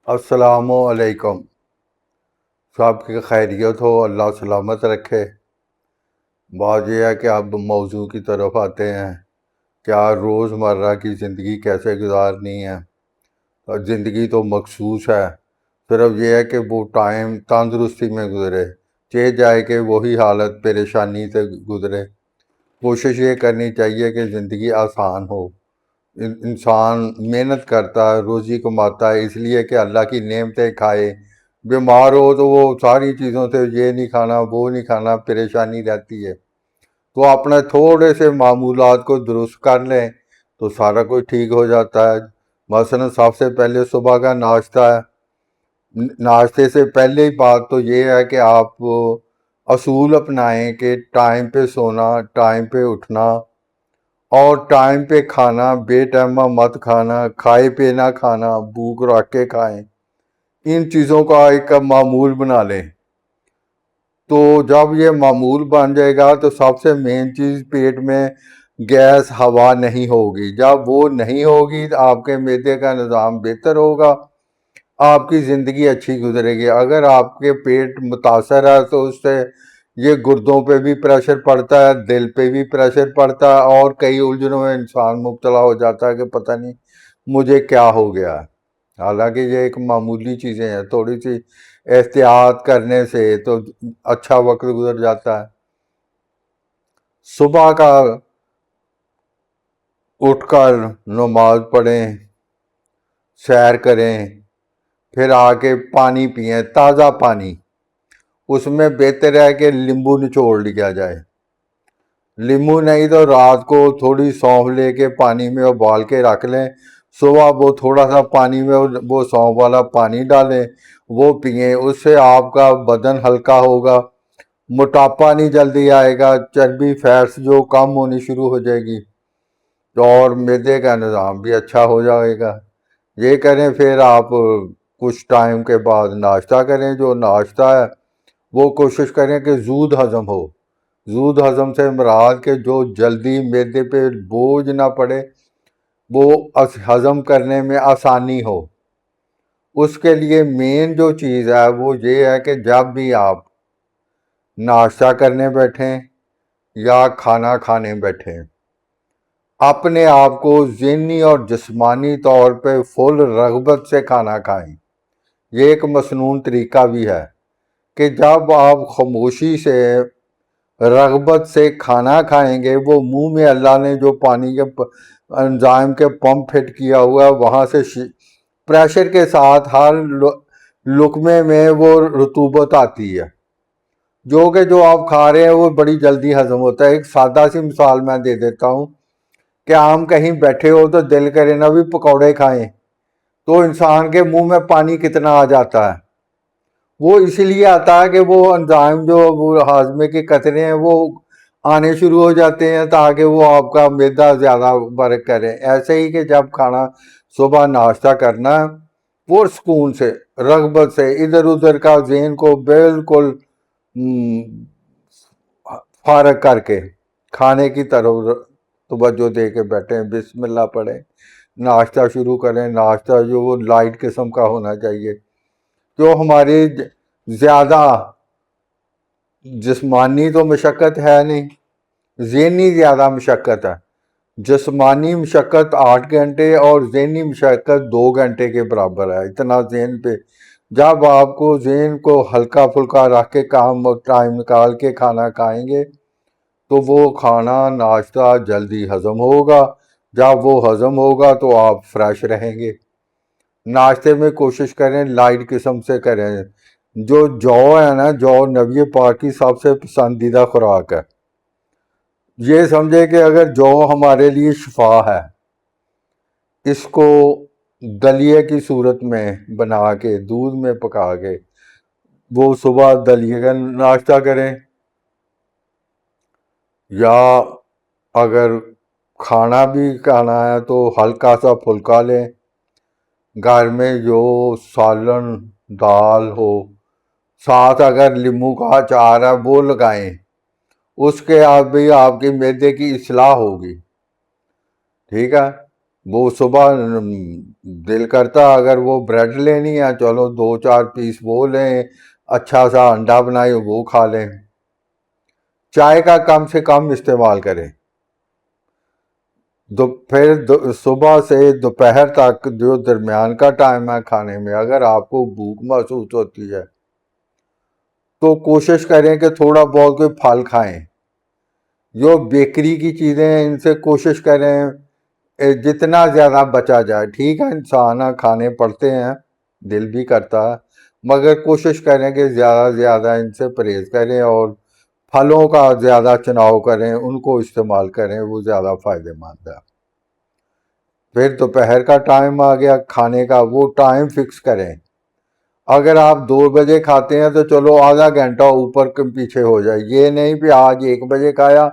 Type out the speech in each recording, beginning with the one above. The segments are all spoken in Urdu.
السلام علیکم۔ سب کی خیریت ہو، اللہ سلامت رکھے۔ بات یہ ہے کہ اب موضوع کی طرف آتے ہیں، کیا روزمرہ کی زندگی کیسے گزارنی ہے۔ اور زندگی تو مخصوص ہے، صرف یہ ہے کہ وہ ٹائم تندرستی میں گزرے، چاہے جائے کہ وہی حالت پریشانی سے گزرے۔ کوشش یہ کرنی چاہیے کہ زندگی آسان ہو۔ انسان محنت کرتا ہے، روزی کماتا ہے اس لیے کہ اللہ کی نعمتیں کھائے۔ بیمار ہو تو وہ ساری چیزوں سے یہ نہیں کھانا وہ نہیں کھانا، پریشانی رہتی ہے۔ تو اپنے تھوڑے سے معمولات کو درست کر لیں تو سارا کچھ ٹھیک ہو جاتا ہے۔ مثلا سب سے پہلے صبح کا ناشتہ ہے۔ ناشتے سے پہلے ہی بات تو یہ ہے کہ آپ اصول اپنائیں کہ ٹائم پہ سونا، ٹائم پہ اٹھنا اور ٹائم پہ کھانا، بے ٹائمہ مت کھانا، کھائے پہ نہ کھانا، بھوک رکھ کے کھائیں۔ ان چیزوں کا ایک معمول بنا لیں۔ تو جب یہ معمول بن جائے گا تو سب سے مین چیز پیٹ میں گیس ہوا نہیں ہوگی۔ جب وہ نہیں ہوگی تو آپ کے معدے کا نظام بہتر ہوگا، آپ کی زندگی اچھی گزرے گی۔ اگر آپ کے پیٹ متاثر ہے تو اس سے یہ گردوں پہ بھی پریشر پڑتا ہے، دل پہ بھی پریشر پڑتا ہے، اور کئی الجھنوں میں انسان مبتلا ہو جاتا ہے کہ پتہ نہیں مجھے کیا ہو گیا ہے۔ حالانکہ یہ ایک معمولی چیزیں ہیں، تھوڑی سی احتیاط کرنے سے تو اچھا وقت گزر جاتا ہے۔ صبح کا اٹھ کر نماز پڑھیں، سیر کریں، پھر آ کے پانی پئیں، تازہ پانی۔ اس میں بہتر ہے کہ لیمبو نچوڑ لیا جائے۔ لیمبو نہیں تو رات کو تھوڑی سونف لے کے پانی میں ابال کے رکھ لیں، صبح وہ تھوڑا سا پانی میں وہ سونف والا پانی ڈالیں، وہ پئیں۔ اس سے آپ کا بدن ہلکا ہوگا، موٹاپا نہیں جلدی آئے گا، چربی فیٹس جو کم ہونی شروع ہو جائے گی، اور معدے کا نظام بھی اچھا ہو جائے گا۔ یہ کریں، پھر آپ کچھ ٹائم کے بعد ناشتہ کریں۔ جو ناشتہ ہے وہ کوشش کریں کہ زود ہضم ہو۔ زود ہضم سے مراد کہ جو جلدی معدے پہ بوجھ نہ پڑے، وہ ہضم کرنے میں آسانی ہو۔ اس کے لیے مین جو چیز ہے وہ یہ ہے کہ جب بھی آپ ناشتہ کرنے بیٹھیں یا کھانا کھانے بیٹھیں، اپنے آپ کو ذہنی اور جسمانی طور پہ فل رغبت سے کھانا کھائیں۔ یہ ایک مسنون طریقہ بھی ہے کہ جب آپ خاموشی سے رغبت سے کھانا کھائیں گے، وہ منہ میں اللہ نے جو پانی کے انزائم کے پمپ فٹ کیا ہوا ہے، وہاں سے پریشر کے ساتھ ہر لقمے میں وہ رطوبت آتی ہے، جو آپ کھا رہے ہیں وہ بڑی جلدی ہضم ہوتا ہے۔ ایک سادہ سی مثال میں دے دیتا ہوں کہ ہم کہیں بیٹھے ہو تو دل کرے نا بھی پکوڑے کھائیں، تو انسان کے منہ میں پانی کتنا آ جاتا ہے؟ وہ اس لیے آتا ہے کہ وہ انزائم جو وہ ہاضمے کے قطرے ہیں وہ آنے شروع ہو جاتے ہیں تاکہ وہ آپ کا معدہ زیادہ برک کرے۔ ایسے ہی کہ جب کھانا صبح ناشتہ کرنا ہے، پرسکون سے، رغبت سے، ادھر ادھر کا ذہن کو بالکل فارغ کر کے کھانے کی طرف توجہ دے کے بیٹھیں، بسم اللہ پڑھیں، ناشتہ شروع کریں۔ ناشتہ جو وہ لائٹ قسم کا ہونا چاہیے، جو ہماری زیادہ جسمانی تو مشقت ہے نہیں، ذہنی زیادہ مشقت ہے۔ جسمانی مشقت 8 گھنٹے اور ذہنی مشقت 2 گھنٹے کے برابر ہے، اتنا ذہن پہ۔ جب آپ کو ذہن کو ہلکا پھلکا رکھ کے کام ٹائم نکال کے کھانا کھائیں گے تو وہ کھانا ناشتہ جلدی ہضم ہوگا۔ جب وہ ہضم ہوگا تو آپ فریش رہیں گے۔ ناشتے میں کوشش کریں لائٹ قسم سے کریں۔ جو جو ہے نا، جو نبی پاک کی سب سے پسندیدہ خوراک ہے۔ یہ سمجھے کہ اگر جو ہمارے لیے شفا ہے، اس کو دلیے کی صورت میں بنا کے دودھ میں پکا کے وہ صبح دلیے کا ناشتہ کریں، یا اگر کھانا بھی کھانا ہے تو ہلکا سا پھلکا لیں۔ گھر میں جو سالن دال ہو، ساتھ اگر لیموں کا اچار ہے وہ لگائیں، اس کے آپ بھی آپ کی معدے کی اصلاح ہوگی۔ ٹھیک ہے، وہ صبح دل کرتا اگر وہ بریڈ لینی ہے چلو 2-4 پیس وہ لیں، اچھا سا انڈا بنائے وہ کھا لیں۔ چائے کا کم سے کم استعمال کریں۔ پھر صبح سے دوپہر تک جو درمیان کا ٹائم ہے کھانے میں، اگر آپ کو بھوک محسوس ہوتی ہے تو کوشش کریں کہ تھوڑا بہت کوئی پھل کھائیں۔ جو بیکری کی چیزیں ہیں ان سے کوشش کریں جتنا زیادہ بچا جائے۔ ٹھیک ہے انسان کھانے پڑتے ہیں، دل بھی کرتا ہے، مگر کوشش کریں کہ زیادہ سے زیادہ ان سے پرہیز کریں اور پھلوں کا زیادہ چناؤ کریں، ان کو استعمال کریں، وہ زیادہ فائدہ مند ہے۔ پھر دوپہر کا ٹائم آ گیا کھانے کا، وہ ٹائم فکس کریں۔ اگر آپ 2 بجے کھاتے ہیں تو چلو آدھا گھنٹہ اوپر پیچھے ہو جائے، یہ نہیں کہ آج 1 بجے کھایا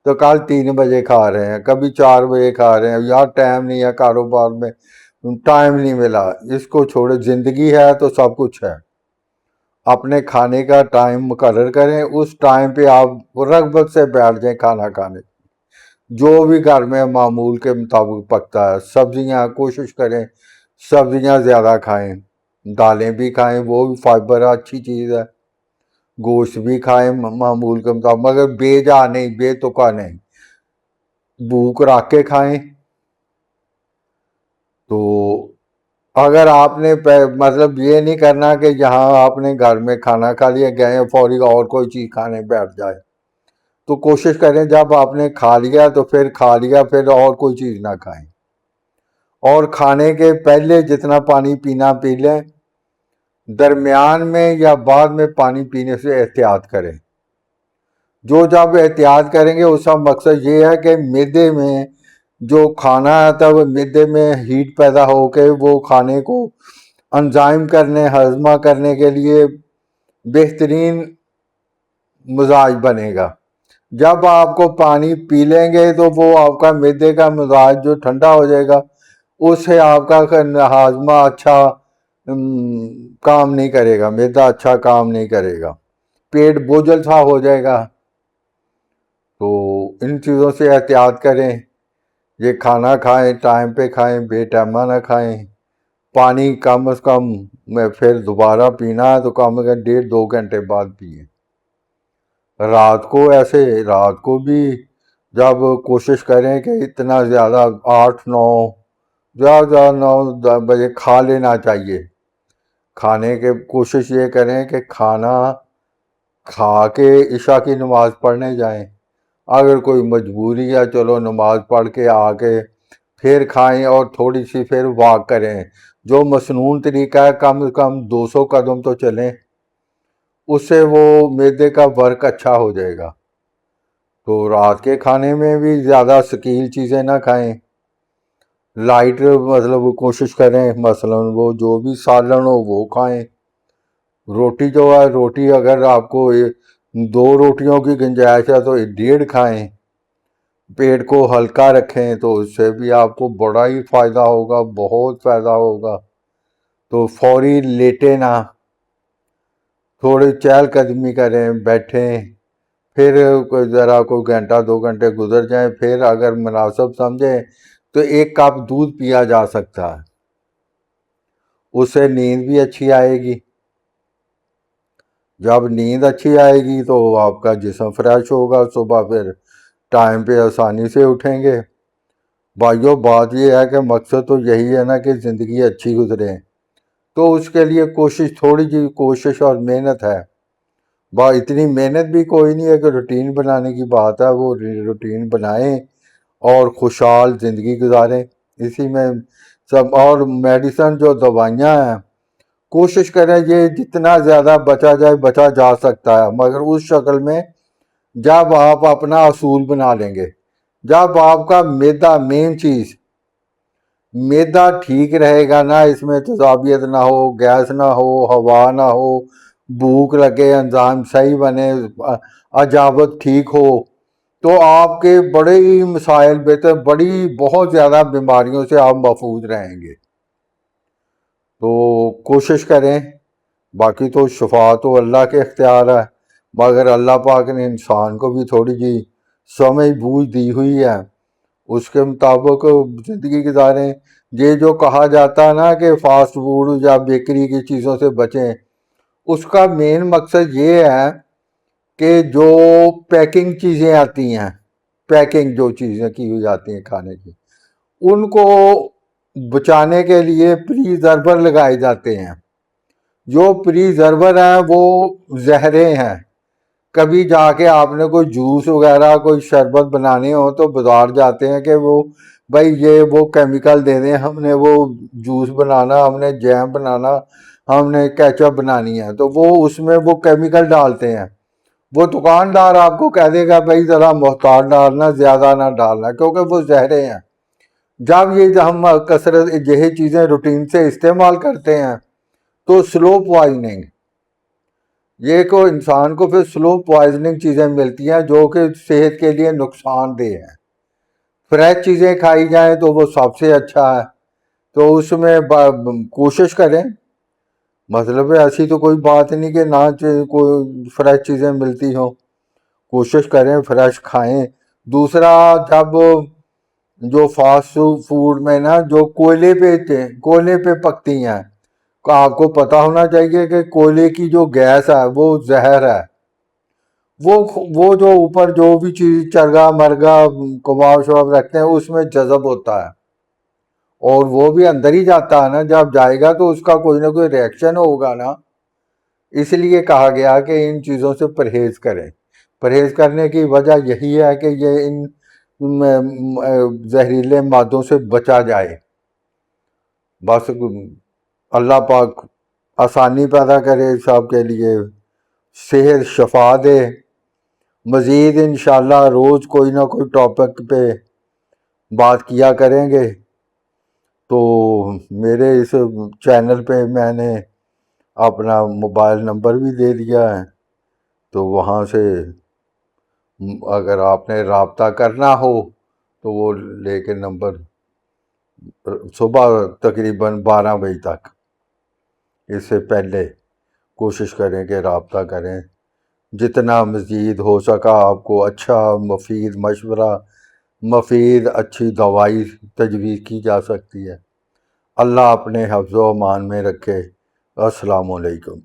تو کل 3 بجے کھا رہے ہیں، کبھی 4 بجے کھا رہے ہیں، یار ٹائم نہیں ہے، کاروبار میں ٹائم نہیں ملا۔ اس کو چھوڑے، زندگی ہے تو سب کچھ ہے۔ اپنے کھانے کا ٹائم مقرر کریں، اس ٹائم پہ آپ رغبت سے بیٹھ جائیں کھانا کھانے۔ جو بھی گھر میں معمول کے مطابق پکتا ہے، سبزیاں کوشش کریں سبزیاں زیادہ کھائیں، دالیں بھی کھائیں، وہ بھی فائبر اچھی چیز ہے، گوشت بھی کھائیں معمول کے مطابق، مگر بے جا نہیں، بے تکا نہیں، بھوک رکھ کے کھائیں۔ تو اگر آپ نے مطلب یہ نہیں کرنا کہ یہاں آپ نے گھر میں کھانا کھا لیا گئے فوری اور کوئی چیز کھانے بیٹھ جائے، تو کوشش کریں جب آپ نے کھا لیا تو پھر کھا لیا، پھر اور کوئی چیز نہ کھائیں۔ اور کھانے کے پہلے جتنا پانی پینا پی لیں، درمیان میں یا بعد میں پانی پینے سے احتیاط کریں۔ جو جب احتیاط کریں گے اس کا مقصد یہ ہے کہ معدے میں جو کھانا آتا ہے وہ معدے میں ہیٹ پیدا ہو کے وہ کھانے کو انزائم کرنے، ہضمہ کرنے کے لیے بہترین مزاج بنے گا۔ جب آپ کو پانی پی لیں گے تو وہ آپ کا معدے کا مزاج جو ٹھنڈا ہو جائے گا، اس سے آپ کا ہاضمہ اچھا کام نہیں کرے گا، معدہ اچھا کام نہیں کرے گا، پیٹ بوجھل سا ہو جائے گا۔ تو ان چیزوں سے احتیاط کریں، یہ کھانا کھائیں ٹائم پہ کھائیں، بے ٹائمہ نہ کھائیں، پانی کم از کم میں پھر دوبارہ پینا ہے تو کم از کم 1.5-2 گھنٹے بعد پئیں۔ رات کو بھی جب کوشش کریں کہ اتنا زیادہ 8-9 زیادہ 9 بجے کھا لینا چاہیے۔ کھانے کے کوشش یہ کریں کہ کھانا کھا کے عشاء کی نماز پڑھنے جائیں۔ اگر کوئی مجبوری ہے چلو نماز پڑھ کے آ کے پھر کھائیں اور تھوڑی سی پھر واک کریں۔ جو مسنون طریقہ ہے کم از کم 200 قدم تو چلیں، اس سے وہ معدے کا ورک اچھا ہو جائے گا۔ تو رات کے کھانے میں بھی زیادہ ثقیل چیزیں نہ کھائیں، لائٹ مطلب کوشش کریں، مثلا وہ جو بھی سالن ہو وہ کھائیں۔ روٹی جو ہے، روٹی اگر آپ کو 2 روٹیوں کی گنجائش ہے تو 1.5 کھائیں، پیٹ کو ہلکا رکھیں تو اس سے بھی آپ کو بڑا ہی فائدہ ہوگا، بہت فائدہ ہوگا۔ تو فوری لیٹے نہ، تھوڑی چہل قدمی کریں، بیٹھیں، پھر ذرا کوئی گھنٹہ 2 گھنٹے گزر جائیں، پھر اگر مناسب سمجھیں تو 1 کپ دودھ پیا جا سکتا ہے، اس سے نیند بھی اچھی آئے گی۔ جب نیند اچھی آئے گی تو آپ کا جسم فریش ہوگا، صبح پھر ٹائم پہ آسانی سے اٹھیں گے۔ بھائیو بات یہ ہے کہ مقصد تو یہی ہے نا کہ زندگی اچھی گزرے، تو اس کے لیے تھوڑی جی کوشش اور محنت ہے۔ اتنی محنت بھی کوئی نہیں ہے کہ روٹین بنانے کی بات ہے، وہ روٹین بنائیں اور خوشحال زندگی گزاریں اسی میں سب۔ اور میڈیسن جو دوائیاں ہیں کوشش کریں یہ جتنا زیادہ بچا جا سکتا ہے، مگر اس شکل میں جب آپ اپنا اصول بنا لیں گے، جب آپ کا معدہ مین چیز معدہ ٹھیک رہے گا نا، اس میں تذابیت نہ ہو، گیس نہ ہو، ہوا نہ ہو، بھوک لگے، انزائم صحیح بنے، اجابت ٹھیک ہو، تو آپ کے بڑے ہی مسائل بہت زیادہ بیماریوں سے آپ محفوظ رہیں گے۔ تو کوشش کریں، باقی تو شفا تو اللہ کے اختیار ہے، مگر اللہ پاک نے انسان کو بھی تھوڑی جی سمجھ بوجھ دی ہوئی ہے، اس کے مطابق زندگی گزاریں. یہ جو کہا جاتا ہے نا کہ فاسٹ فوڈ یا بیکری کی چیزوں سے بچیں، اس کا مین مقصد یہ ہے کہ جو پیکنگ چیزیں آتی ہیں، پیکنگ جو چیزیں کی ہوئی آتی ہیں کھانے کی، ان کو بچانے کے لیے پریزرور لگائے جاتے ہیں. جو پریزرور ہیں وہ زہرے ہیں. کبھی جا کے آپ نے کوئی جوس وغیرہ کوئی شربت بنانے ہو تو بازار جاتے ہیں کہ وہ بھائی یہ وہ کیمیکل دے دیں، ہم نے وہ جوس بنانا، ہم نے جیم بنانا، ہم نے کیچپ بنانی ہے، تو وہ اس میں وہ کیمیکل ڈالتے ہیں. وہ دکاندار آپ کو کہہ دے گا بھائی ذرا محتاط ڈالنا، زیادہ نہ ڈالنا، کیونکہ وہ زہرے ہیں. جب یہ ہم کثرت یہی چیزیں روٹین سے استعمال کرتے ہیں تو سلو پوائزننگ، یہ کو انسان کو پھر سلو پوائزننگ چیزیں ملتی ہیں جو کہ صحت کے لیے نقصان دہ ہیں. فریش چیزیں کھائی جائیں تو وہ سب سے اچھا ہے. تو اس میں کوشش کریں، مطلب ایسی تو کوئی بات نہیں کہ نہ کوئی فریش چیزیں ملتی ہوں، کوشش کریں فریش کھائیں. دوسرا، جب جو فاسٹ فوڈ میں نا جو کوئلے پہ پکتی ہیں، آپ کو پتا ہونا چاہیے کہ کوئلے کی جو گیس ہے وہ زہر ہے. وہ جو اوپر جو بھی چیز چرگا مرگا کباب شباب رکھتے ہیں اس میں جذب ہوتا ہے، اور وہ بھی اندر ہی جاتا ہے نا. جب جائے گا تو اس کا کوئی نہ کوئی ریئیکشن ہوگا نا. اس لیے کہا گیا کہ ان چیزوں سے پرہیز کریں. پرہیز کرنے کی وجہ یہی ہے کہ یہ ان زہریلے مادوں سے بچا جائے. بس اللہ پاک آسانی پیدا کرے سب کے لیے، صحت شفا دے. مزید انشاءاللہ روز کوئی نہ کوئی ٹاپک پہ بات کیا کریں گے. تو میرے اس چینل پہ میں نے اپنا موبائل نمبر بھی دے دیا ہے، تو وہاں سے اگر آپ نے رابطہ کرنا ہو تو وہ لے کے نمبر صبح تقریباً 12 بجے تک، اس سے پہلے کوشش کریں کہ رابطہ کریں. جتنا مزید ہو سکا آپ کو اچھا مفید مشورہ، مفید اچھی دوائی تجویز کی جا سکتی ہے. اللہ اپنے حفظ و امان میں رکھے. السلام علیکم.